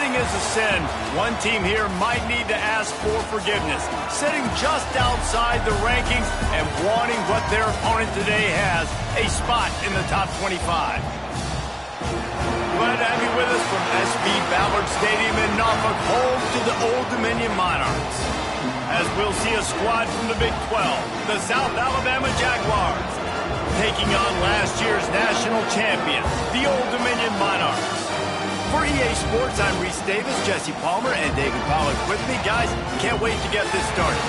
Cheating is a sin. One team here might need to ask for forgiveness, sitting just outside the rankings and wanting what their opponent today has, a spot in the top 25. Glad to have you with us from SB Ballard Stadium in Norfolk, home to the Old Dominion Monarchs. As we'll see a squad from the Big 12, the South Alabama Jaguars, taking on last year's national champions, the Old Dominion Monarchs. For EA Sports, I'm Reese Davis, Jesse Palmer, and David Pollack with me. Guys, can't wait to get this started.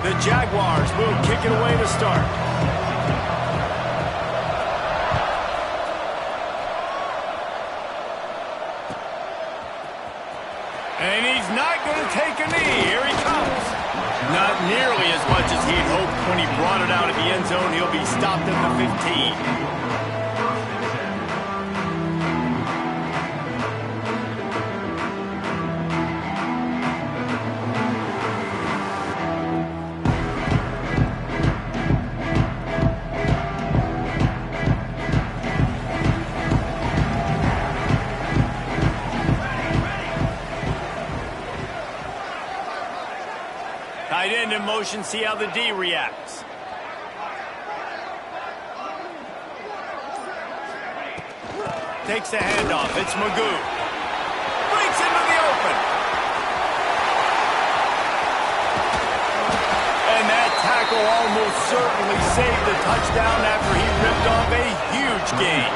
The Jaguars will kick it away to start. And he's not going to take a knee. Here he comes. Not nearly as much as he'd hoped when he brought it out of the end zone. He'll be stopped at the 15. Tight end in motion, see how the D reacts. Takes the handoff, it's Magoo. Breaks into the open. And that tackle almost certainly saved the touchdown after he ripped off a huge gain.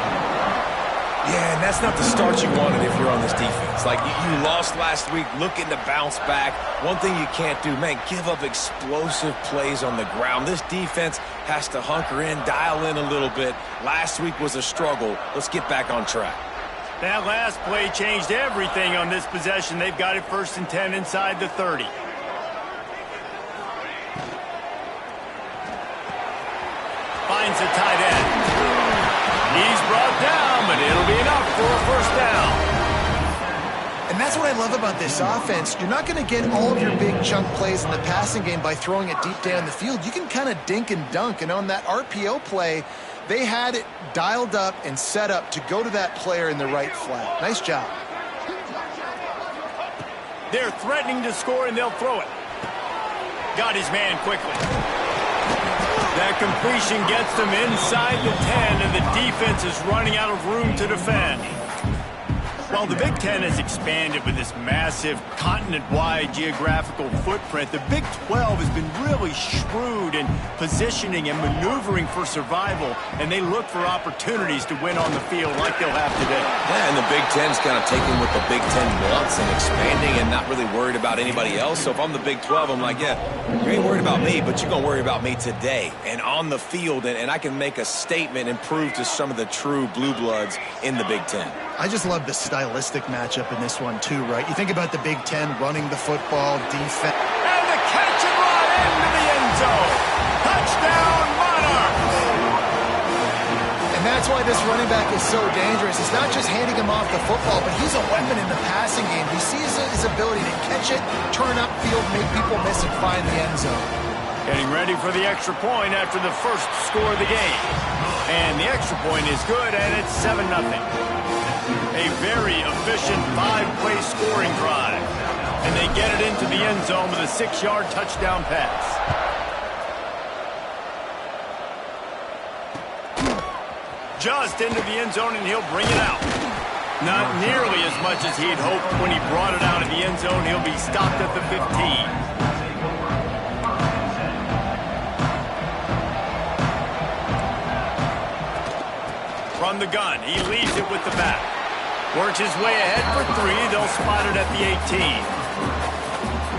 Yeah, and that's not the start you wanted if you're on this defense. Like, you lost last week, looking to bounce back. One thing you can't do, man, give up explosive plays on the ground. This defense has to hunker in, dial in a little bit. Last week was a struggle. Let's get back on track. That last play changed everything on this possession. They've got it 1st and 10 inside the 30. Finds a tight end. He's brought down, but it'll be enough for a 1st down. And that's what I love about this offense. You're not going to get all of your big chunk plays in the passing game by throwing it deep down the field. You can kind of dink and dunk. And on that RPO play, they had it dialed up and set up to go to that player in the right flat. Nice job. They're threatening to score, and they'll throw it. Got his man quickly. That completion gets them inside the 10, and the defense is running out of room to defend. While the Big Ten has expanded with this massive continent-wide geographical footprint, the Big 12 has been really shrewd in positioning and maneuvering for survival, and they look for opportunities to win on the field like they'll have today. Yeah, and the Big Ten's kind of taking what the Big Ten wants and expanding and not really worried about anybody else. So if I'm the Big 12, I'm like, yeah, you ain't worried about me, but you're going to worry about me today and on the field, and I can make a statement and prove to some of the true blue bloods in the Big Ten. I just love the stylistic matchup in this one, too, right? You think about the Big Ten running the football, defense. And the catch and run into the end zone. Touchdown, Monarchs! And that's why this running back is so dangerous. It's not just handing him off the football, but he's a weapon in the passing game. You see his ability to catch it, turn upfield, make people miss, and find the end zone. Getting ready for the extra point after the first score of the game. And the extra point is good, and it's 7-0. A very efficient 5-play scoring drive. And they get it into the end zone with a 6-yard touchdown pass. Just into the end zone, and he'll bring it out. Not nearly as much as he'd hoped when he brought it out of the end zone. He'll be stopped at the 15. From the gun, he leaves it with the back. Works his way ahead for 3. They'll spot it at the 18.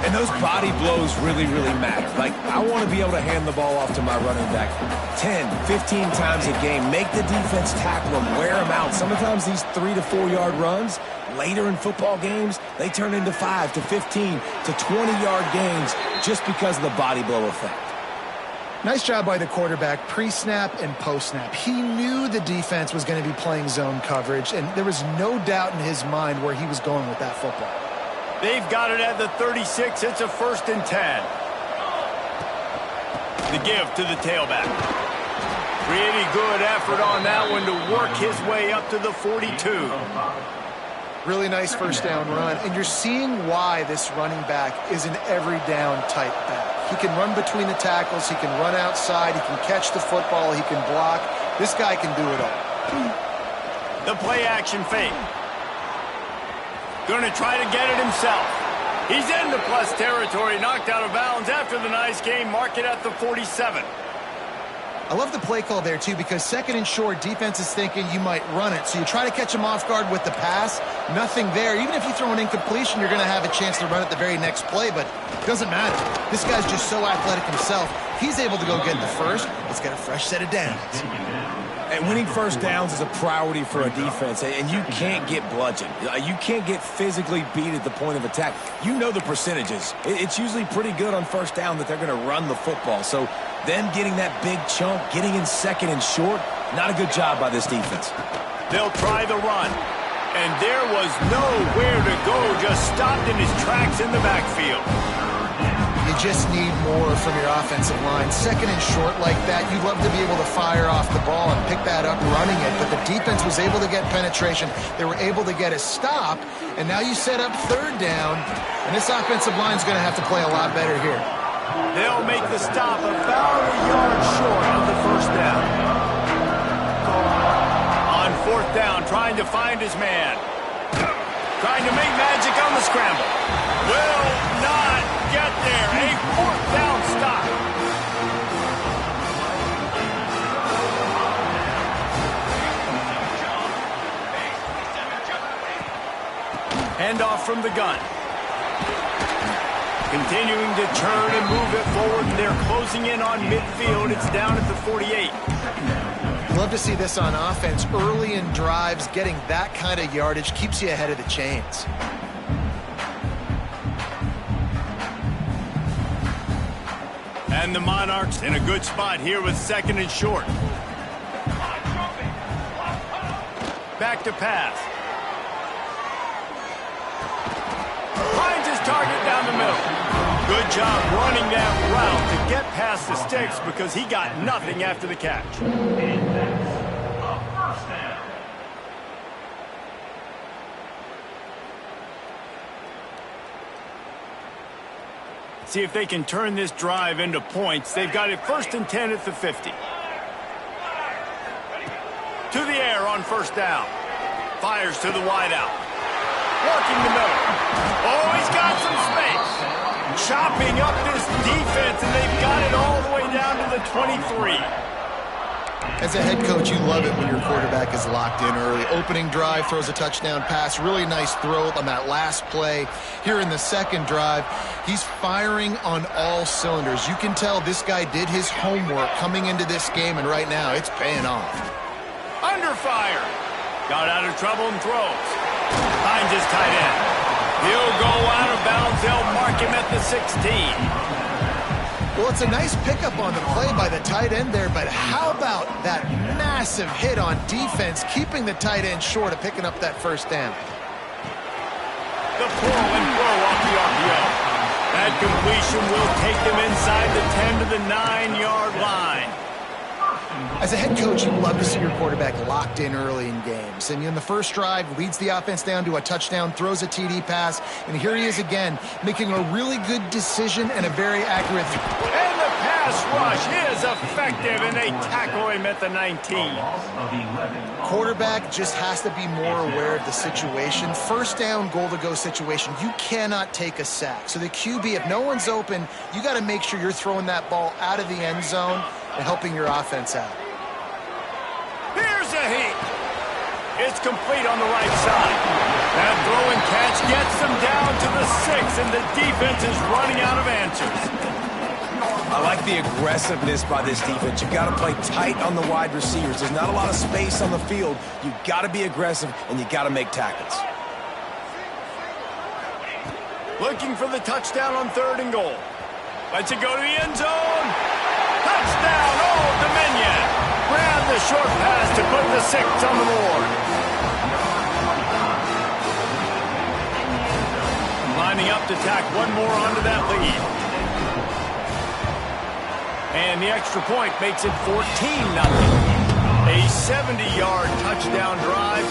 And those body blows really, really matter. Like, I want to be able to hand the ball off to my running back 10, 15 times a game. Make the defense tackle them, wear them out. Sometimes these 3 to 4 yard runs, later in football games, they turn into 5 to 15 to 20-yard gains just because of the body blow effect. Nice job by the quarterback, pre-snap and post-snap. He knew the defense was going to be playing zone coverage, and there was no doubt in his mind where he was going with that football. They've got it at the 36. It's a 1st and 10. The give to the tailback. Pretty good effort on that one to work his way up to the 42. Really nice first down run, and you're seeing why this running back is an every down type back. He can run between the tackles, he can run outside, he can catch the football, he can block. This guy can do it all. The play action fake. Going to try to get it himself. He's into plus territory, knocked out of bounds after the nice game. Mark it at the 47. I love the play call there, too, because 2nd and short, defense is thinking you might run it. So you try to catch him off guard with the pass. Nothing there. Even if you throw an incompletion, you're going to have a chance to run it the very next play, but it doesn't matter. This guy's just so athletic himself. He's able to go get the first. Let's get a fresh set of downs. And winning first downs is a priority for a defense, and you can't get bludgeoned. You can't get physically beat at the point of attack. You know the percentages. It's usually pretty good on first down that they're going to run the football. So them getting that big chunk, getting in 2nd and short, not a good job by this defense. They'll try the run. And there was nowhere to go, just stopped in his tracks in the backfield. You just need more from your offensive line. 2nd and short like that, you'd love to be able to fire off the ball and pick that up running it, but the defense was able to get penetration. They were able to get a stop, and now you set up 3rd down, and this offensive line is going to have to play a lot better here. They'll make the stop about a yard short of the 1st down. On 4th down, trying to find his man. Trying to make magic on the scramble. Will not get there. A 4th down stop. Handoff from the gun. Continuing to turn and move it forward. They're closing in on midfield. It's down at the 48. Love to see this on offense. Early in drives, getting that kind of yardage keeps you ahead of the chains. And the Monarchs in a good spot here with 2nd and short. Back to pass. Finds his target down the middle. Good job running that route to get past the sticks because he got nothing after the catch. See if they can turn this drive into points. They've got it 1st and 10 at the 50. To the air on 1st down. Fires to the wideout. Working the middle. Oh, he's got some space. Chopping up this defense, and they've got it all the way down to the 23. As a head coach, you love it when your quarterback is locked in early. Opening drive, throws a touchdown pass. Really nice throw on that last play. Here in the 2nd drive, he's firing on all cylinders. You can tell this guy did his homework coming into this game, and right now it's paying off. Under fire. Got out of trouble and throws. Finds his tight end. He'll go out of bounds. They'll mark him at the 16. Well, it's a nice pickup on the play by the tight end there, but how about that massive hit on defense, keeping the tight end short of picking up that 1st down? The pull and throw off the RPO. That completion will take them inside the 10 to the 9-yard line. As a head coach, you love to see your quarterback locked in early in games. And in the first drive, leads the offense down to a touchdown, throws a TD pass, and here he is again, making a really good decision and a very accurate throw. And the pass rush is effective, and they tackle him at the 19. Quarterback just has to be more aware of the situation. 1st down, goal-to-go situation, you cannot take a sack. So the QB, if no one's open, you got to make sure you're throwing that ball out of the end zone and helping your offense out. Here's a heat. It's complete on the right side. That throw and catch gets them down to the 6, and the defense is running out of answers. I like the aggressiveness by this defense. You got to play tight on the wide receivers. There's not a lot of space on the field. You got to be aggressive, and you got to make tackles. Looking for the touchdown on 3rd and goal. Lets it go to the end zone. Touchdown, Old Dominion. Grab the short pass to put the 6 on the board. lining up to tack one more onto that lead. And the extra point makes it 14-0. A 70-yard touchdown drive,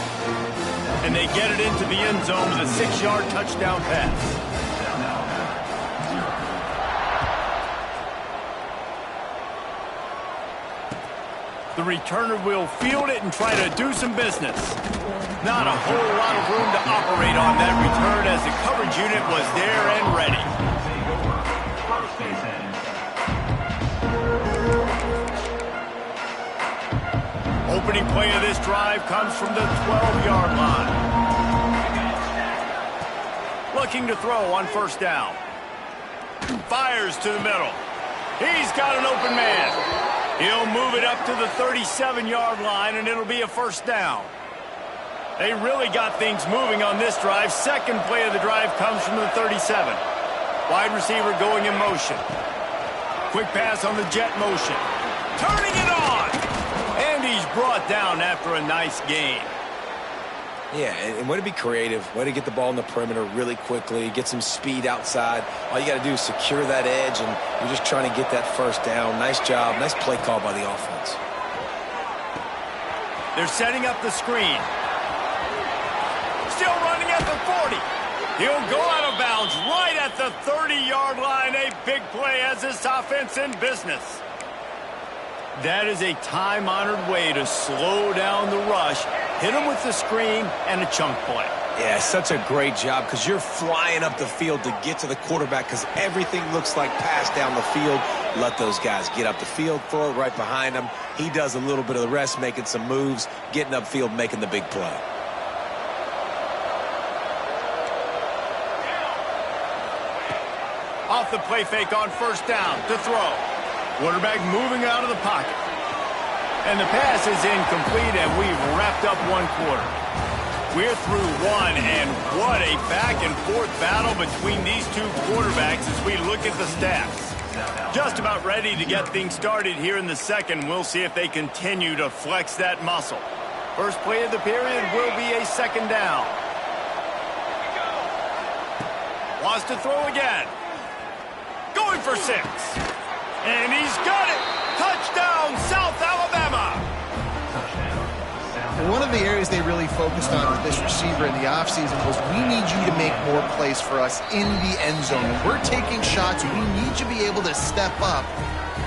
and they get it into the end zone with a 6-yard touchdown pass. The returner will field it and try to do some business. Not a whole lot of room to operate on that return as the coverage unit was there and ready. Opening play of this drive comes from the 12-yard line. Looking to throw on first down. Fires to the middle. He's got an open man. He'll move it up to the 37-yard line, and it'll be a first down. They really got things moving on this drive. Second play of the drive comes from the 37. Wide receiver going in motion. Quick pass on the jet motion. Turning it on! And he's brought down after a nice gain. Yeah, and way to be creative, way to get the ball in the perimeter really quickly, get some speed outside. All you got to do is secure that edge, and you're just trying to get that first down. Nice job, nice play call by the offense. They're setting up the screen. Still running at the 40. He'll go out of bounds right at the 30-yard line. A big play as this offense in business. That is a time-honored way to slow down the rush, hit them with the screen, and a chunk play. Yeah, such a great job because you're flying up the field to get to the quarterback because everything looks like pass down the field. Let those guys get up the field, throw it right behind him. He does a little bit of the rest, making some moves, getting upfield, making the big play. Off the play fake on first down to throw. Quarterback moving out of the pocket. And the pass is incomplete, and we've wrapped up one quarter. We're through one, and what a back-and-forth battle between these two quarterbacks as we look at the stats. Just about ready to get things started here in the second. We'll see if they continue to flex that muscle. First play of the period will be a second down. Wants to throw again. Going for 6. And he's got it! Touchdown, South Alabama! One of the areas they really focused on with this receiver in the offseason was we need you to make more plays for us in the end zone. When we're taking shots, we need you to be able to step up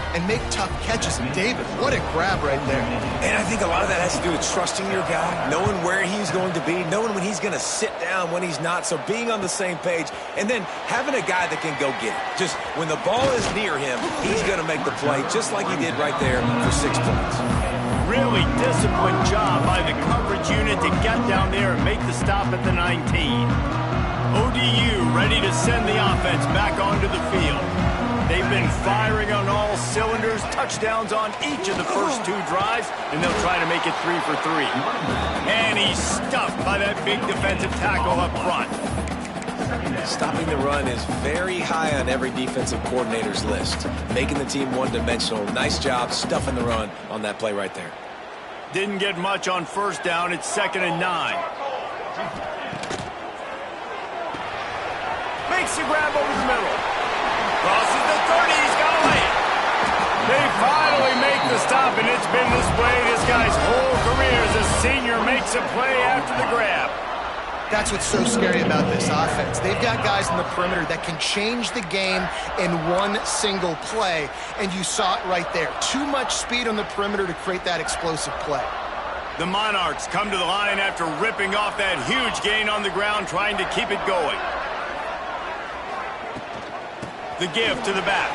and make tough catches. And David, what a grab right there. And I think a lot of that has to do with trusting your guy, knowing where he's going to be, knowing when he's going to sit down, when he's not, so being on the same page, and then having a guy that can go get it. Just when the ball is near him, he's going to make the play, just like he did right there for 6 points. Really disciplined job by the coverage unit to get down there and make the stop at the 19. ODU ready to send the offense back onto the field. They've been firing on all cylinders, touchdowns on each of the first 2 drives, and they'll try to make it 3 for 3. And he's stuffed by that big defensive tackle up front. Stopping the run is very high on every defensive coordinator's list. Making the team one-dimensional. Nice job stuffing the run on that play right there. Didn't get much on first down. It's 2nd and 9. Makes the grab over the middle. Crosses the 30, he's got to lay it. They finally make the stop, and it's been this way this guy's whole career as a senior makes a play after the grab. That's what's so scary about this offense. They've got guys in the perimeter that can change the game in one single play, and you saw it right there. Too much speed on the perimeter to create that explosive play. The Monarchs come to the line after ripping off that huge gain on the ground, trying to keep it going. The give to the back.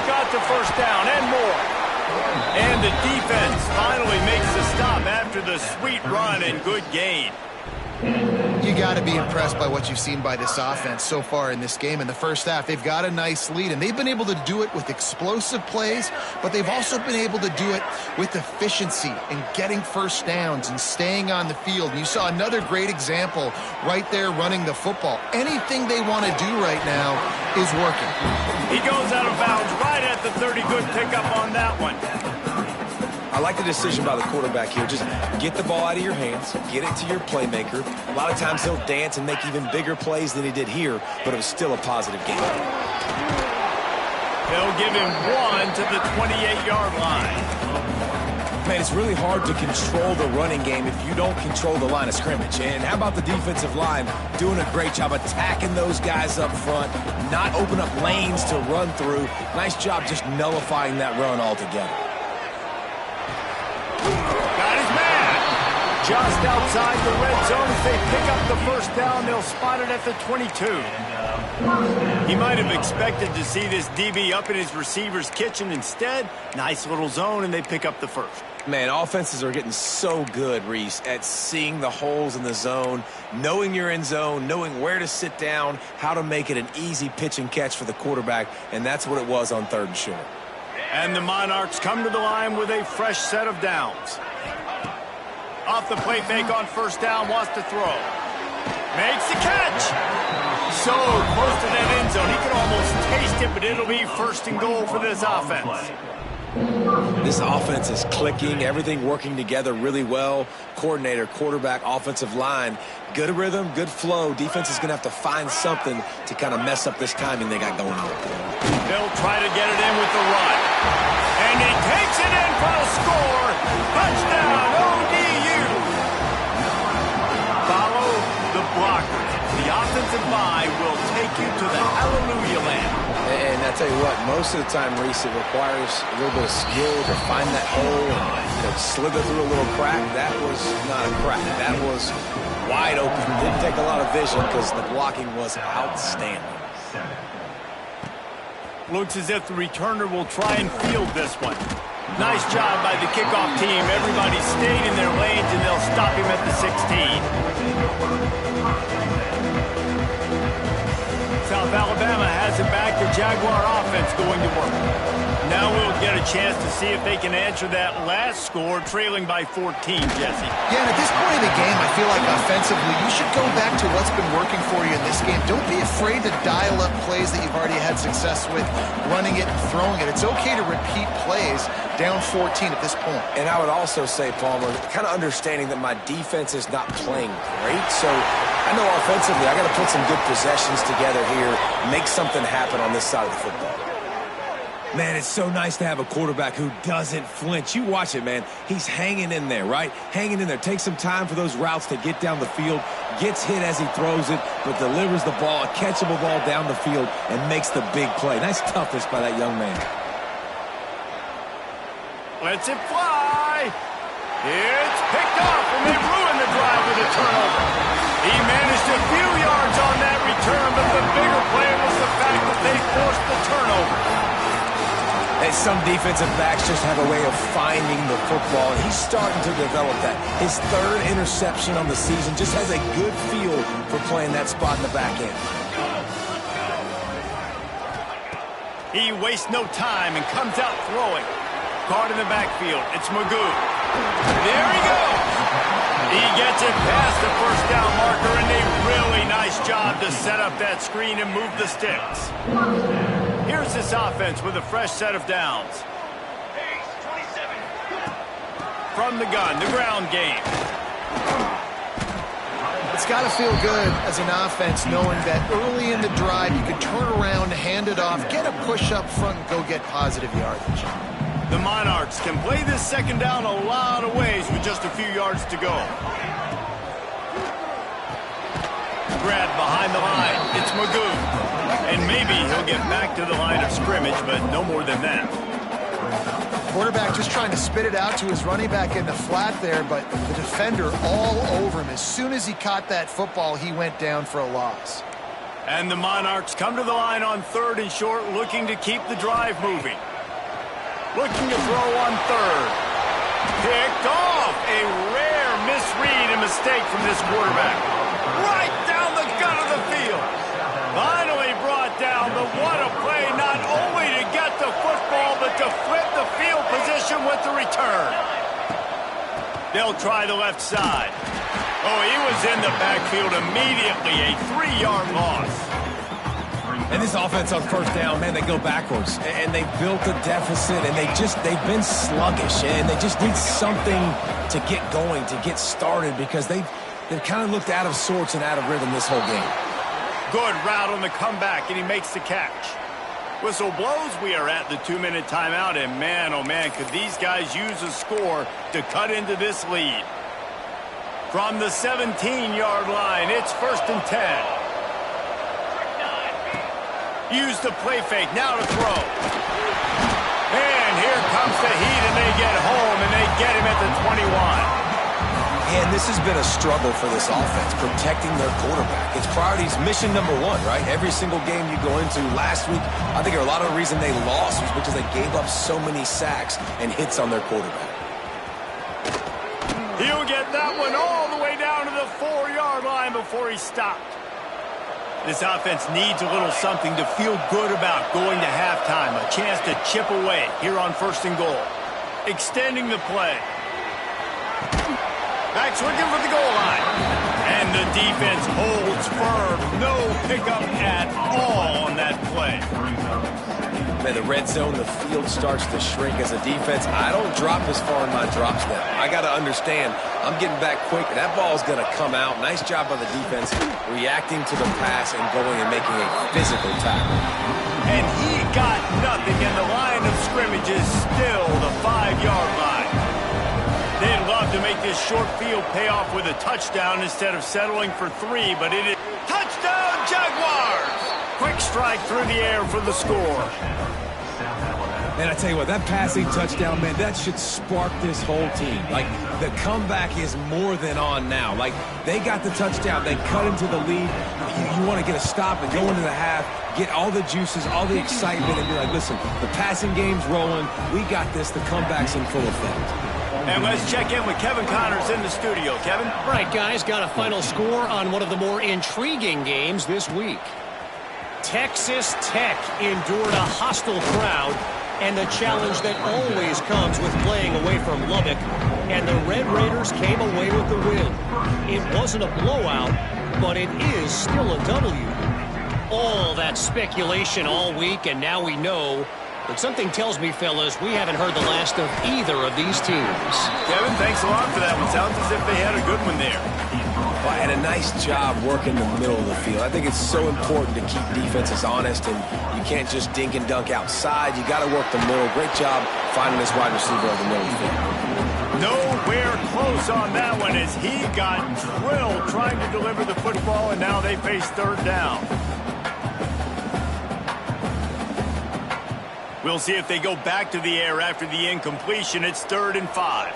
Got the first down and more. And the defense finally makes the stop after the sweet run and good gain. You got to be impressed by what you've seen by this offense so far in this game. In the first half, they've got a nice lead, and they've been able to do it with explosive plays, but they've also been able to do it with efficiency and getting first downs and staying on the field. And you saw another great example right there running the football. Anything they want to do right now is working. He goes out of bounds right at the 30. Good pickup on that one. I I like the decision by the quarterback here. Just get the ball out of your hands, get it to your playmaker. A lot of times he'll dance and make even bigger plays than he did here, but it was still a positive game. They'll give him 1 to the 28-yard line. Man, it's really hard to control the running game if you don't control the line of scrimmage. And how about the defensive line doing a great job attacking those guys up front, not open up lanes to run through. Nice job just nullifying that run altogether. Got his man. Just outside the red zone as they pick up the first down. They'll spot it at the 22. He might have expected to see this DB up in his receiver's kitchen. Instead, nice little zone, and they pick up the first. Man, offenses are getting so good, Reese, at seeing the holes in the zone, knowing you're in zone, knowing where to sit down, how to make it an easy pitch and catch for the quarterback, and that's what it was on 3rd and short. And the Monarchs come to the line with a fresh set of downs. Off the play fake on first down, wants to throw. Makes the catch. So close to that end zone, he could almost taste it, but it'll be 1st and goal for this offense. This offense is clicking, everything working together really well. Coordinator, quarterback, offensive line, good rhythm, good flow. Defense is going to have to find something to kind of mess up this timing they got going on. They'll try to get it in with the run. And he takes it in for a score. Touchdown, ODU. Follow the blocker. The offensive line will take you to the hallelujah land. And I tell you what, most of the time, Reese, it requires a little bit of skill to find that hole and slither through a little crack. That was not a crack. That was wide open. Didn't take a lot of vision because the blocking was outstanding. Looks as if the returner will try and field this one. Nice job by the kickoff team. Everybody stayed in their lanes, and they'll stop him at the 16. South Alabama has it back. The Jaguar offense going to work. Now we'll get a chance to see if they can answer that last score, trailing by 14, Jesse. Yeah, and at this point of the game, I feel like offensively, you should go back to what's been working for you in this game. Don't be afraid to dial up plays that you've already had success with, running it and throwing it. It's okay to repeat plays down 14 at this point. And I would also say, Palmer, kind of understanding that my defense is not playing great, so I know offensively I got to put some good possessions together here, make something happen on this side of the football. Man, it's so nice to have a quarterback who doesn't flinch. You watch it, man. He's hanging in there, right? Hanging in there. Takes some time for those routes to get down the field, gets hit as he throws it, but delivers the ball, a catchable ball down the field, and makes the big play. Nice toughness by that young man. Lets it fly. It's picked off, and they ruin the drive with a turnover. He managed a few yards on that return, but the bigger play was the fact that they forced the turnover. Hey, some defensive backs just have a way of finding the football, and he's starting to develop that. His 3rd interception on the season, just has a good feel for playing that spot in the back end. He wastes no time and comes out throwing. Caught in the backfield. It's Magoo. There he goes. He gets it past the first down marker, and a really nice job to set up that screen and move the sticks. Here's this offense with a fresh set of downs. From the gun, the ground game. It's got to feel good as an offense knowing that early in the drive you can turn around, hand it off, get a push up front, and go get positive yardage. The Monarchs can play this 2nd down a lot of ways with just a few yards to go. Grab behind the line. It's Magoo. And maybe he'll get back to the line of scrimmage, but no more than that. Quarterback just trying to spit it out to his running back in the flat there, but the defender all over him. As soon as he caught that football, he went down for a loss. And the Monarchs come to the line on 3rd and short, looking to keep the drive moving. Looking to throw on 3rd. Picked off. A rare misread and mistake from this quarterback. Right down the gut of the field. Finally brought down, but what a play, not only to get the football, but to flip the field position with the return. They'll try the left side. Oh, he was in the backfield immediately, a 3-yard loss. And this offense on first down, man, they go backwards. And they built a deficit, and they've been sluggish. And they just need something to get going, to get started, because they've kind of looked out of sorts and out of rhythm this whole game. Good route on the comeback, and he makes the catch. Whistle blows, we are at the 2-minute timeout, and man, oh man, could these guys use a score to cut into this lead. From the 17-yard line, it's 1st and 10. Use the play fake, now to throw. And here comes the heat, and they get home, and they get him at the 21. And this has been a struggle for this offense, protecting their quarterback. It's priorities, mission number one, right? Every single game you go into. Last week, I think a lot of the reason they lost was because they gave up so many sacks and hits on their quarterback. He'll get that one all the way down to the 4-yard line before he stopped. This offense needs a little something to feel good about going to halftime. A chance to chip away here on 1st and goal. Extending the play. Backs looking for the goal line. And the defense holds firm. No pickup at all on that play. Man, the red zone, the field starts to shrink as a defense. I don't drop as far in my drops now. I got to understand, I'm getting back quick, and that ball is going to come out. Nice job by the defense reacting to the pass and going and making a physical tackle. And he got nothing, and the line of scrimmage is still the 5-yard line. They'd love to make this short field pay off with a touchdown instead of settling for 3, but it is touchdown Jaguars! Quick strike through the air for the score. And I tell you what, that passing touchdown, man, that should spark this whole team. Like, the comeback is more than on now. Like, they got the touchdown. They cut into the lead. You want to get a stop and go into the half, get all the juices, all the excitement, and be like, listen, the passing game's rolling. We got this. The comeback's in full effect. And let's check in with Kevin Connors in the studio. Kevin? All right, guys, got a final score on one of the more intriguing games this week. Texas Tech endured a hostile crowd and the challenge that always comes with playing away from Lubbock, and the Red Raiders came away with the win. It wasn't a blowout, but it is still a W. All that speculation all week, and now we know. But something tells me, fellas, we haven't heard the last of either of these teams. Kevin, thanks a lot for that one. Sounds as if they had a good one there. Well, and a nice job working the middle of the field. I think it's so important to keep defenses honest, and you can't just dink and dunk outside. You got to work the middle. Great job finding this wide receiver over the middle of the field. Nowhere close on that one as he got drilled trying to deliver the football, and now they face 3rd down. We'll see if they go back to the air after the incompletion. It's 3rd and 5.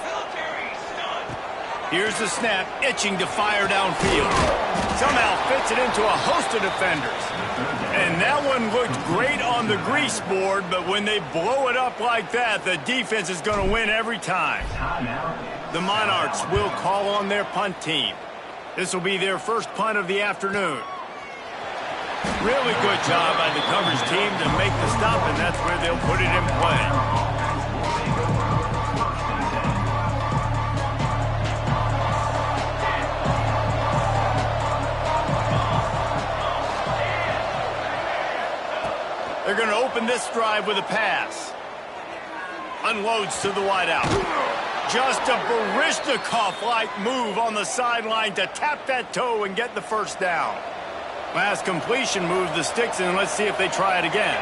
Here's the snap, itching to fire downfield. Somehow fits it into a host of defenders. And that one looked great on the grease board, but when they blow it up like that, the defense is going to win every time. The Monarchs will call on their punt team. This will be their first punt of the afternoon. Really good job by the coverage team to make the stop, and that's where they'll put it in play. They're going to open this drive with a pass. Unloads to the wideout. Just a Baryshnikov-like move on the sideline to tap that toe and get the first down. Last completion moves the sticks in. Let's see if they try it again.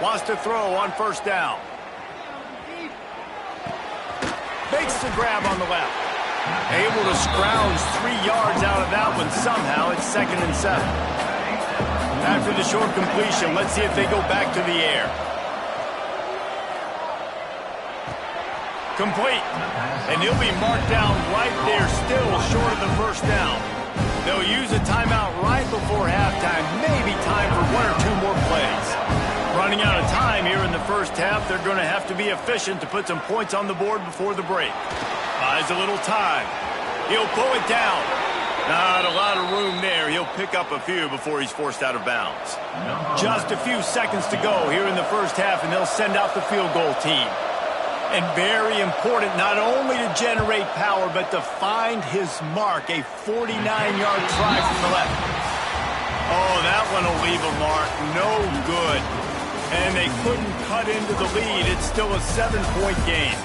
Wants to throw on 1st down. Makes the grab on the left. Able to scrounge 3 yards out of that one somehow. It's 2nd and 7. After the short completion, let's see if they go back to the air. Complete. And he'll be marked down right there, still short of the 1st down. They'll use a timeout right before halftime. Maybe time for 1 or 2 more plays. Running out of time here in the 1st half. They're going to have to be efficient to put some points on the board before the break. Buys a little time. He'll pull it down. Not a lot of room there. He'll pick up a few before he's forced out of bounds. Just a few seconds to go here in the 1st half, and they'll send out the field goal team. And very important not only to generate power, but to find his mark, a 49-yard try from the left. Oh, that one will leave a mark. No good. And they couldn't cut into the lead. It's still a 7-point game.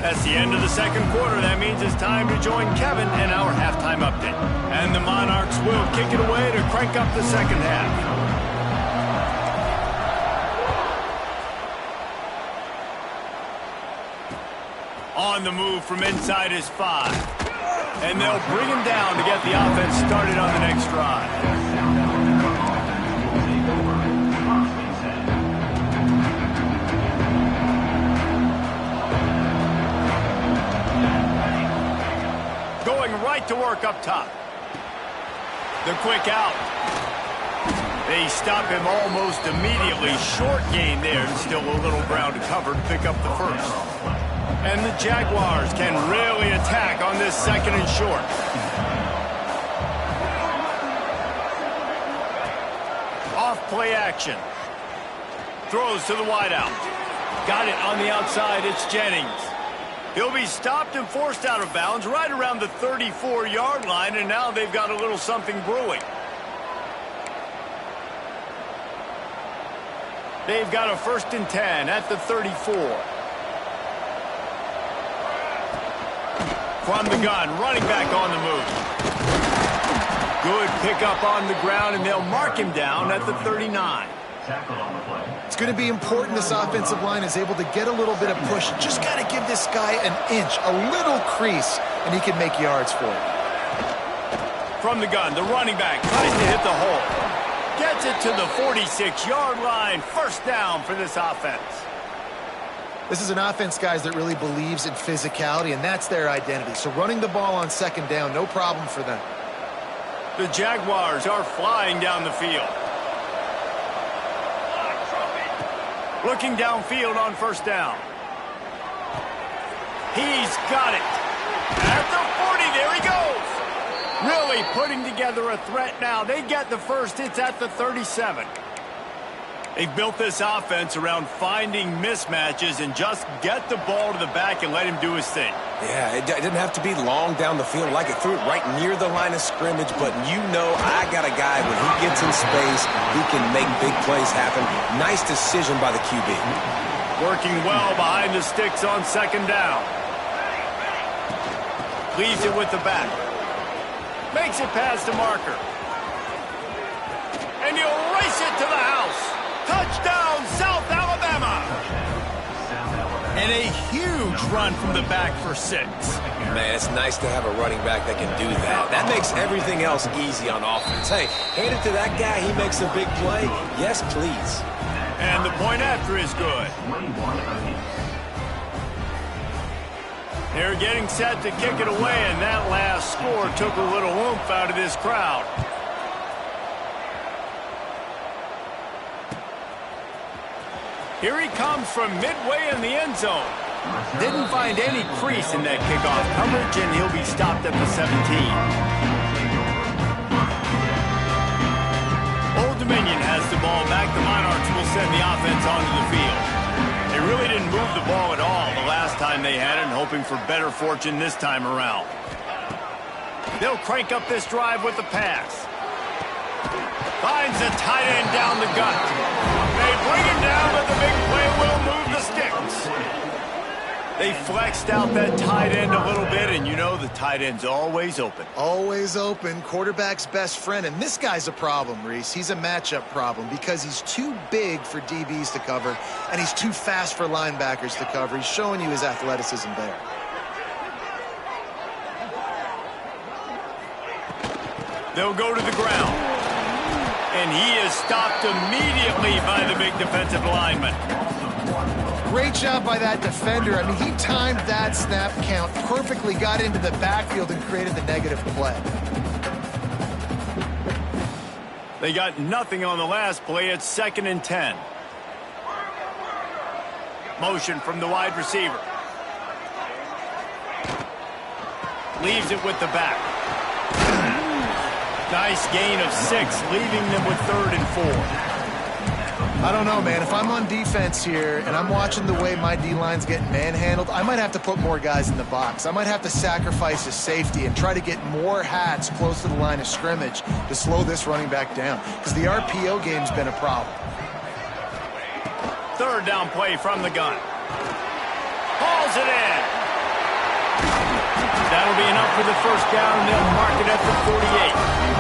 That's the end of the second quarter. That means it's time to join Kevin and our halftime update. And the Monarchs will kick it away to crank up the second half. On the move from inside his 5. And they'll bring him down to get the offense started on the next drive. Going right to work up top. The quick out. They stop him almost immediately. Short gain there, and still a little ground to cover to pick up the first. And the Jaguars can really attack on this second and short. Off play action. Throws to the wideout. Got it on the outside. It's Jennings. He'll be stopped and forced out of bounds right around the 34-yard line, and now they've got a little something brewing. They've got a 1st and 10 at the 34. From the gun, running back on the move. Good pickup on the ground, and they'll mark him down at the 39. It's going to be important this offensive line is able to get a little bit of push. Just got to give this guy an inch, a little crease, and he can make yards for it. From the gun, the running back tries to hit the hole. Gets it to the 46-yard line. 1st down for this offense. This is an offense, guys, that really believes in physicality, and that's their identity. So running the ball on 2nd down, no problem for them. The Jaguars are flying down the field. Looking downfield on 1st down. He's got it. At the 40, there he goes. Really putting together a threat now. They get the first. It's at the 37. They've built this offense around finding mismatches and just get the ball to the back and let him do his thing. Yeah, it didn't have to be long down the field. Like it threw it right near the line of scrimmage, but you know I got a guy when he gets in space, he can make big plays happen. Nice decision by the QB. Working well behind the sticks on 2nd down. Leaves it with the back. Makes it past the marker. And he'll race it to the house. Touchdown, South Alabama! And a huge run from the back for 6. Man, it's nice to have a running back that can do that. That makes everything else easy on offense. Hey, hand it to that guy, he makes a big play. Yes, please. And the point after is good. They're getting set to kick it away, and that last score took a little oomph out of this crowd. Here he comes from midway in the end zone. Didn't find any crease in that kickoff coverage, and he'll be stopped at the 17. Old Dominion has the ball back. The Monarchs will send the offense onto the field. They really didn't move the ball at all the last time they had it, and hoping for better fortune this time around. They'll crank up this drive with the pass. Finds the tight end down the gut. They bring him down, but the big play will move the sticks. They flexed out that tight end a little bit, and you know the tight end's always open. Always open, quarterback's best friend. And this guy's a problem, Reese. He's a matchup problem because he's too big for DBs to cover, and he's too fast for linebackers to cover. He's showing you his athleticism there. They'll go to the ground. And he is stopped immediately by the big defensive lineman. Great job by that defender. I mean, he timed that snap count perfectly, got into the backfield, and created the negative play. They got nothing on the last play. It's 2nd and 10. Motion from the wide receiver. Leaves it with the back. Nice gain of 6, leaving them with 3rd and 4. I don't know, man. If I'm on defense here and I'm watching the way my D-line's getting manhandled, I might have to put more guys in the box. I might have to sacrifice his safety and try to get more hats close to the line of scrimmage to slow this running back down, because the RPO game's been a problem. Third down play from the gun. Hauls it in. That'll be enough for the first down, and they'll mark it at the 48.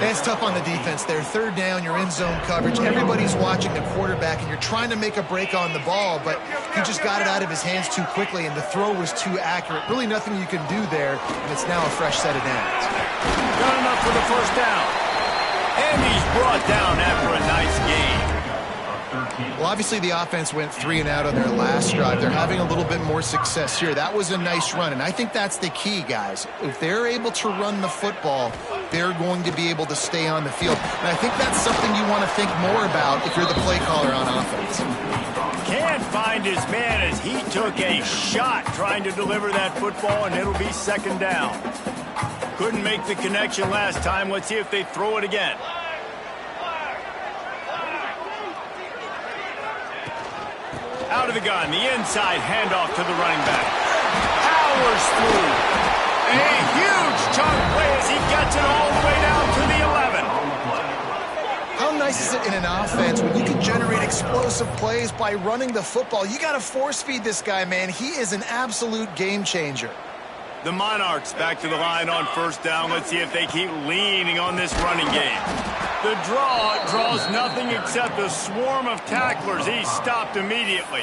It's tough on the defense there. Third down, you're in zone coverage. Everybody's watching the quarterback, and you're trying to make a break on the ball, but he just got it out of his hands too quickly, and the throw was too accurate. Really nothing you can do there, and it's now a fresh set of downs. Got enough for the first down. And he's brought down after a nice gain. Well, obviously the offense went 3 and out on their last drive. They're having a little bit more success here. That was a nice run, and I think that's the key, guys. If they're able to run the football, they're going to be able to stay on the field. And I think that's something you want to think more about if you're the play caller on offense. Can't find his man as he took a shot trying to deliver that football, and it'll be second down. Couldn't make the connection last time. Let's see if they throw it again. Out of the gun, the inside handoff to the running back. Powers through. A huge chunk play as he gets it all the way down to the 11. How nice is it in an offense when you can generate explosive plays by running the football? You got to force feed this guy, man. He is an absolute game changer. The Monarchs back to the line on first down. Let's see if they keep leaning on this running game. The draw draws nothing except a swarm of tacklers. He's stopped immediately.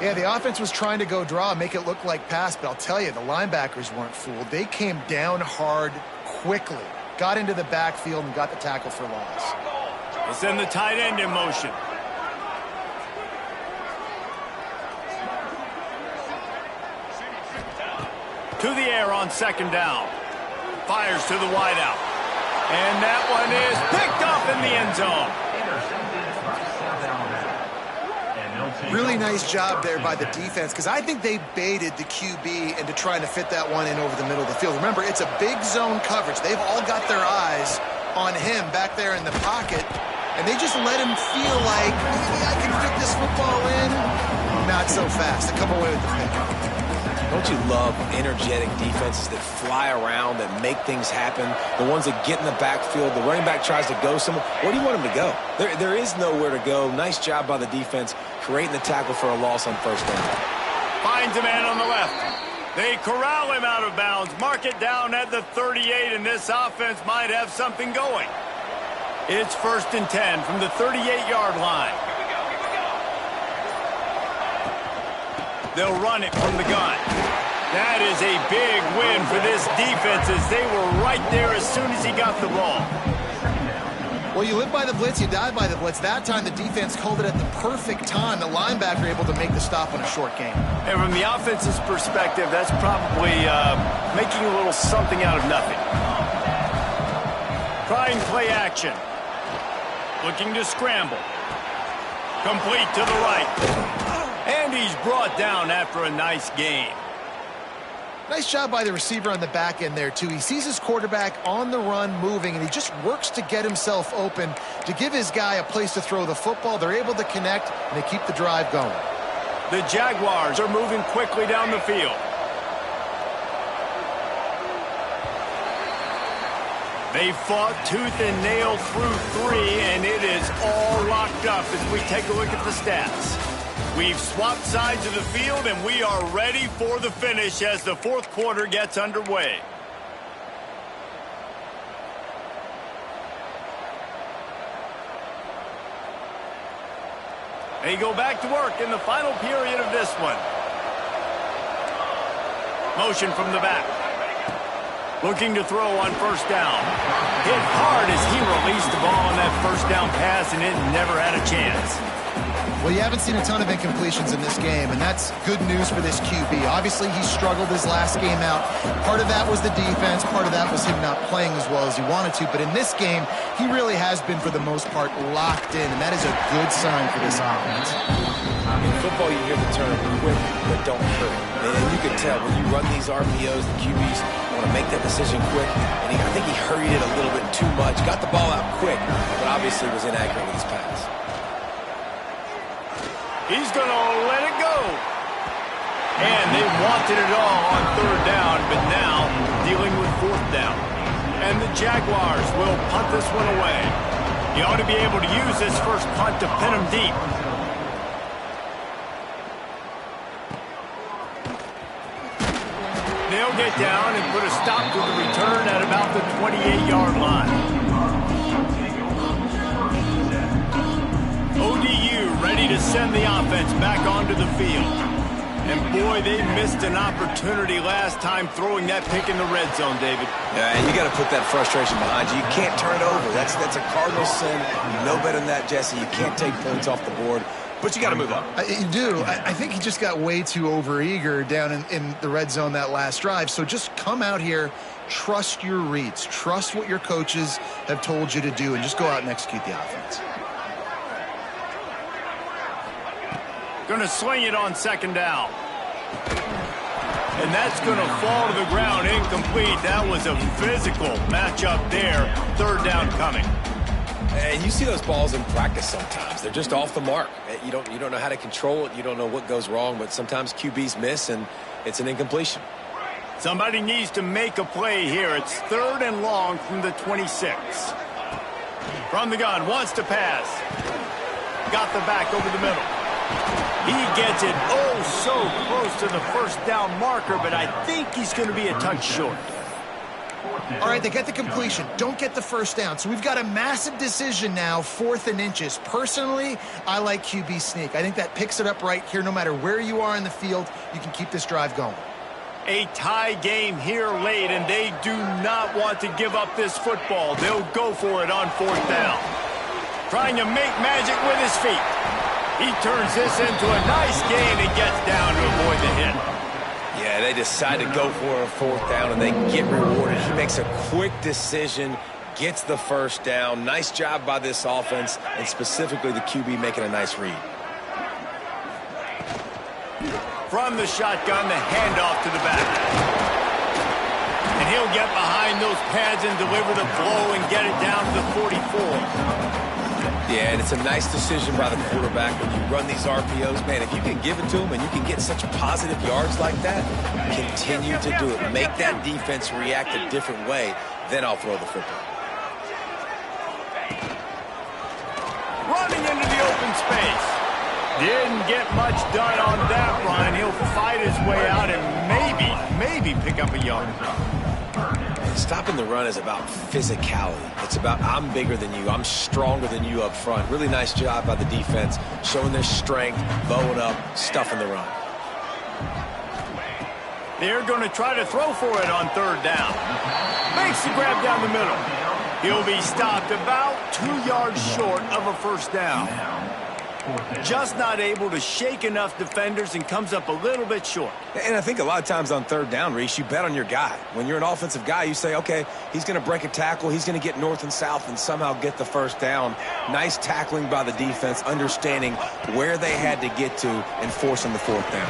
Yeah, the offense was trying to go draw, make it look like pass, but I'll tell you, the linebackers weren't fooled. They came down hard quickly, got into the backfield, and got the tackle for loss. We'll send the tight end in motion. To the air on second down. Fires to the wideout. And that one is picked up in the end zone. Really nice job there by the defense, because I think they baited the QB into trying to fit that one in over the middle of the field. Remember, it's a big zone coverage. They've all got their eyes on him back there in the pocket, and they just let him feel like, maybe I can fit this football in. Not so fast. They come away with the pick. Don't you love energetic defenses that fly around, that make things happen? The ones that get in the backfield, the running back tries to go somewhere. Where do you want him to go? There is nowhere to go. Nice job by the defense creating the tackle for a loss on first down. Finds a man on the left. They corral him out of bounds. Mark it down at the 38, and this offense might have something going. It's 1st and 10 from the 38-yard line. They'll run it from the gun. That is a big win for this defense, as they were right there as soon as he got the ball. Well, you live by the blitz, you die by the blitz. That time the defense called it at the perfect time. The linebacker able to make the stop on a short game. And from the offense's perspective, that's probably making a little something out of nothing. Trying play action. Looking to scramble. Complete to the right. And he's brought down after a nice gain. Nice job by the receiver on the back end there, too. He sees his quarterback on the run moving, and he just works to get himself open to give his guy a place to throw the football. They're able to connect, and they keep the drive going. The Jaguars are moving quickly down the field. They fought tooth and nail through 3, and it is all locked up as we take a look at the stats. We've swapped sides of the field, and we are ready for the finish as the fourth quarter gets underway. They go back to work in the final period of this one. Motion from the back. Looking to throw on first down. Hit hard as he released the ball on that first down pass, and it never had a chance. Well, you haven't seen a ton of incompletions in this game, and that's good news for this QB. Obviously, he struggled his last game out. Part of that was the defense. Part of that was him not playing as well as he wanted to. But in this game, he really has been, for the most part, locked in, and that is a good sign for this offense. football, you hear the term quick, but don't hurry. And you can tell when you run these RPOs, the QBs want to make that decision quick. And I think he hurried it a little bit too much. Got the ball out quick, but obviously was inaccurate with his pass. He's going to let it go. And they wanted it all on third down, but now dealing with fourth down. And the Jaguars will punt this one away. You ought to be able to use this first punt to pin them deep. They'll get down and put a stop to the return at about the 28-yard line. ODU ready to send the offense back onto the field. And boy, they missed an opportunity last time throwing that pick in the red zone, David. Yeah, and you got to put that frustration behind you. You can't turn it over. That's a cardinal sin. You know better than that, Jesse. You can't take points off the board. But you got to move on. You do. I think he just got way too overeager down in the red zone that last drive. So just come out here, trust your reads, trust what your coaches have told you to do, and just go out and execute the offense. Going to sling it on second down. And that's going to fall to the ground incomplete. That was a physical matchup there. Third down coming. And you see those balls in practice sometimes. They're just off the mark. You don't know how to control it. You don't know what goes wrong, but sometimes QBs miss, and it's an incompletion. Somebody needs to make a play here. It's third and long from the 26. From the gun, wants to pass. Got the back over the middle. He gets it so close to the first down marker, but I think he's going to be a touch short. All right, they get the completion. Don't get the first down. So we've got a massive decision now, 4th and inches. Personally, I like QB sneak. I think that picks it up right here. No matter where you are in the field, you can keep this drive going. A tie game here late, and they do not want to give up this football. They'll go for it on 4th down. Trying to make magic with his feet. He turns this into a nice gain and gets down to avoid the hit. Yeah, they decide to go for a 4th down, and they get rewarded. He makes a quick decision, gets the first down. Nice job by this offense, and specifically the QB making a nice read. From the shotgun, the handoff to the back. And he'll get behind those pads and deliver the blow and get it down to the 44. Yeah, and it's a nice decision by the quarterback when you run these RPOs. Man, if you can give it to him and you can get such positive yards like that, continue to do it. Make that defense react a different way, then I'll throw the football. Running into the open space. Didn't get much done on that run. He'll fight his way out and maybe pick up a yard. Stopping the run is about physicality. It's about I'm bigger than you. I'm stronger than you up front. Really nice job by the defense, showing their strength, bowing up, stuffing the run. They're going to try to throw for it on third down. Makes the grab down the middle. He'll be stopped about 2 yards short of a first down. Just not able to shake enough defenders and comes up a little bit short. And I think a lot of times on third down, Reese, you bet on your guy. When you're an offensive guy, you say, okay, he's going to break a tackle, he's going to get north and south and somehow get the first down. Nice tackling by the defense, understanding where they had to get to and forcing the 4th down.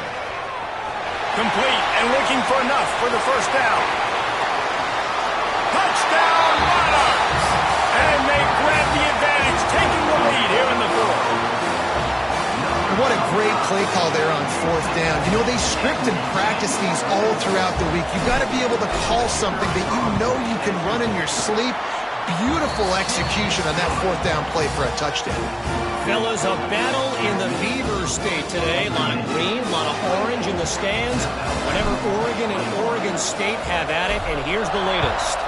Complete and looking for enough for the first down. Touchdown, Monarchs! And they grab the advantage, taking the lead here in the 4th. What a great play call there on 4th down. You know, they script and practice these all throughout the week. You've got to be able to call something that you know you can run in your sleep. Beautiful execution on that 4th down play for a touchdown. Fellas, a battle in the Beaver State today. A lot of green, a lot of orange in the stands. Whenever Oregon and Oregon State have at it, and here's the latest.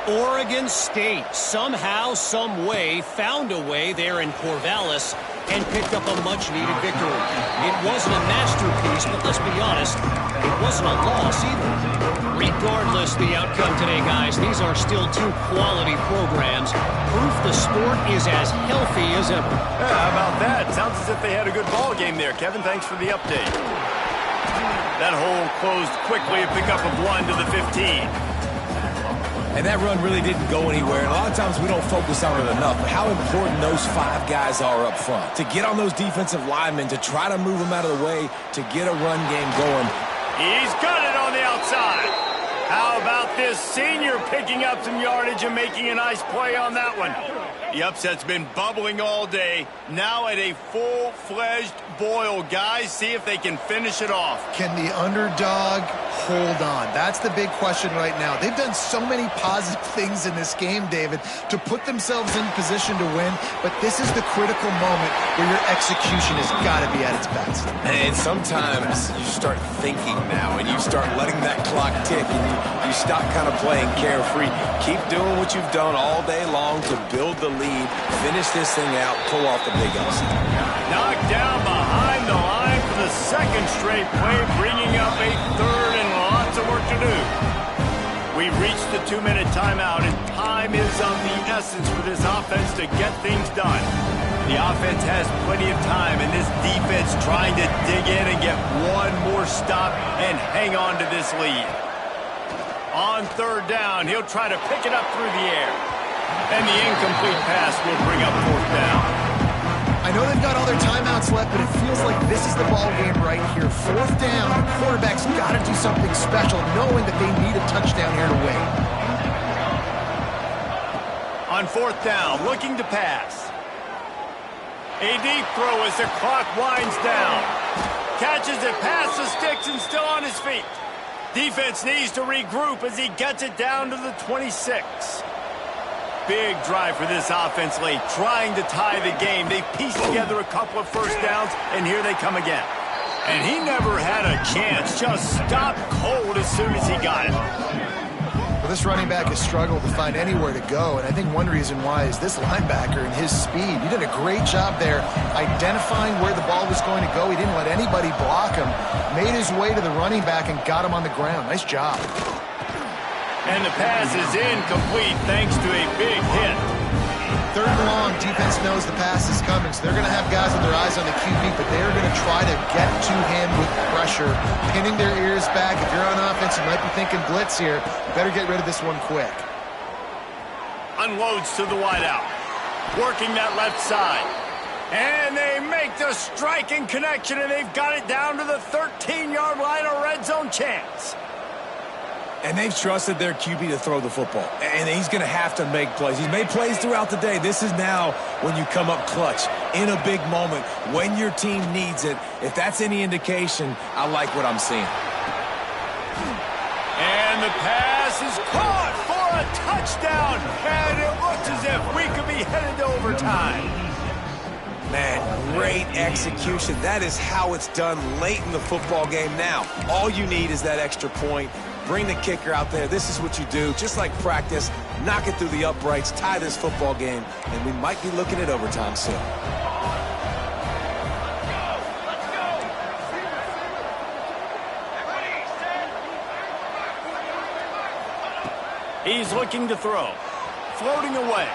Oregon State somehow, some way, found a way there in Corvallis and picked up a much-needed victory. It wasn't a masterpiece, but let's be honest, it wasn't a loss either. Regardless the outcome today, guys, these are still 2 quality programs. Proof the sport is as healthy as ever. Yeah, how about that? Sounds as if they had a good ball game there. Kevin, thanks for the update. That hole closed quickly, a pickup of 1 to the 15. And that run really didn't go anywhere. And a lot of times we don't focus on it enough, but how important those 5 guys are up front. To get on those defensive linemen, to try to move them out of the way, to get a run game going. He's got it on the outside. How about this senior picking up some yardage and making a nice play on that one? The upset's been bubbling all day. Now at a full-fledged boil. Guys, see if they can finish it off. Can the underdog hold on? That's the big question right now. They've done so many positive things in this game, David, to put themselves in position to win, but this is the critical moment where your execution has got to be at its best. And sometimes you start thinking now, and you start letting that clock tick, and you stop kind of playing carefree. Keep doing what you've done all day long to build the lead, finish this thing out, pull off the big upset. Knocked down behind the line for the second straight play, bringing up a third and lots of work to do. We've reached the 2-minute timeout, and time is of the essence for this offense to get things done. The offense has plenty of time, and this defense trying to dig in and get one more stop and hang on to this lead. On third down, he'll try to pick it up through the air. And the incomplete pass will bring up fourth down. I know they've got all their timeouts left, but it feels like this is the ball game right here. Fourth down, the quarterback's got to do something special, knowing that they need a touchdown here to win. On fourth down, looking to pass. A deep throw as the clock winds down. Catches it past the sticks and still on his feet. Defense needs to regroup as he gets it down to the 26. Big drive for this offense late, trying to tie the game. They pieced together a couple of first downs, and here they come again. And he never had a chance, just stopped cold as soon as he got it. Well, this running back has struggled to find anywhere to go, and I think one reason why is this linebacker and his speed. He did a great job there identifying where the ball was going to go. He didn't let anybody block him, made his way to the running back and got him on the ground. Nice job. And the pass is incomplete thanks to a big hit. Third and long, defense knows the pass is coming, so they're going to have guys with their eyes on the QB, but they're going to try to get to him with pressure, pinning their ears back. If you're on offense, you might be thinking blitz here. Better get rid of this one quick. Unloads to the wideout, working that left side. And they make the striking connection, and they've got it down to the 13-yard line, a red zone chance. And they've trusted their QB to throw the football. And he's going to have to make plays. He's made plays throughout the day. This is now when you come up clutch, in a big moment, when your team needs it. If that's any indication, I like what I'm seeing. And the pass is caught for a touchdown. And it looks as if we could be headed to overtime. Man, great execution. That is how it's done late in the football game. Now, all you need is that extra point. Bring the kicker out there. This is what you do. Just like practice, knock it through the uprights, tie this football game, and we might be looking at overtime soon. He's looking to throw. Floating away.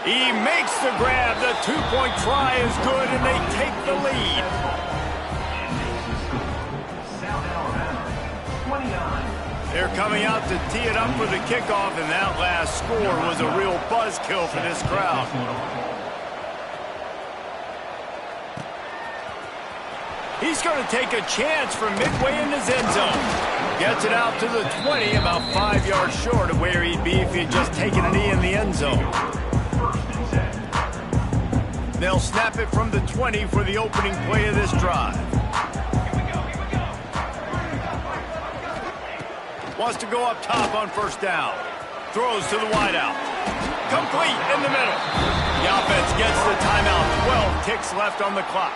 He makes the grab. The two-point try is good, and they take the lead. They're coming out to tee it up for the kickoff, and that last score was a real buzzkill for this crowd. He's going to take a chance from midway in his end zone. Gets it out to the 20, about 5 yards short of where he'd be if he'd just taken a knee in the end zone. They'll snap it from the 20 for the opening play of this drive. Wants to go up top on first down. Throws to the wideout. Complete in the middle. The offense gets the timeout. 12 ticks left on the clock.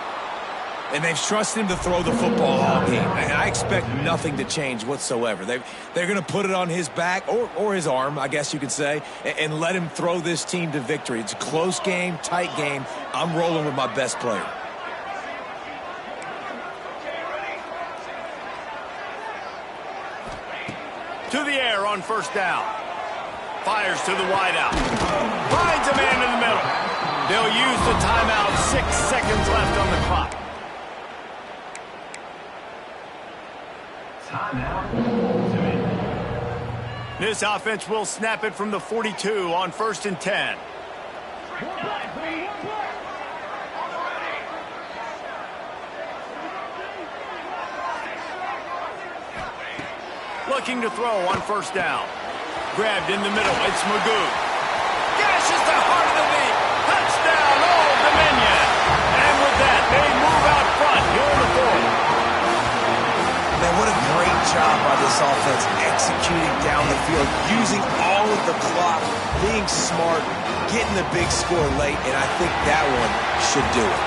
And they've trusted him to throw the football all game. And I expect nothing to change whatsoever. They're going to put it on his back, or his arm, I guess you could say, and let him throw this team to victory. It's a close game, tight game. I'm rolling with my best player. To the air on first down. Fires to the wideout. Finds a man in the middle. They'll use the timeout. 6 seconds left on the clock. This offense will snap it from the 42 on 1st and 10. Looking to throw on 1st down. Grabbed in the middle. It's Magoo. Gashes the heart of the lead. Touchdown, Old Dominion. And with that, they move out front here in the 4th. Man, what a great job by this offense executing down the field, using all of the clock, being smart, getting the big score late, and I think that one should do it.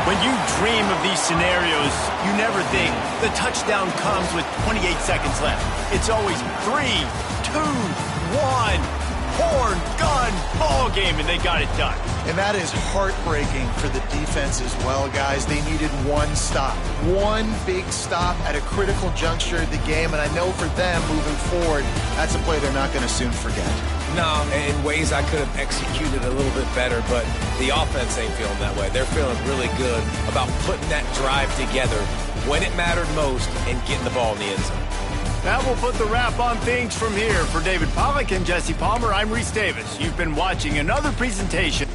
When you dream of these scenarios, you never think the touchdown comes with 28 seconds left. It's always 3, 2, 1, horn, gun, ball game, and they got it done. And that is heartbreaking for the defense as well, guys. They needed one stop, one big stop at a critical juncture of the game, and I know for them moving forward, that's a play they're not going to soon forget. No, in ways I could have executed a little bit better, but the offense ain't feeling that way. They're feeling really good about putting that drive together when it mattered most and getting the ball in the end zone. That will put the wrap on things from here. For David Pollack and Jesse Palmer, I'm Reese Davis. You've been watching another presentation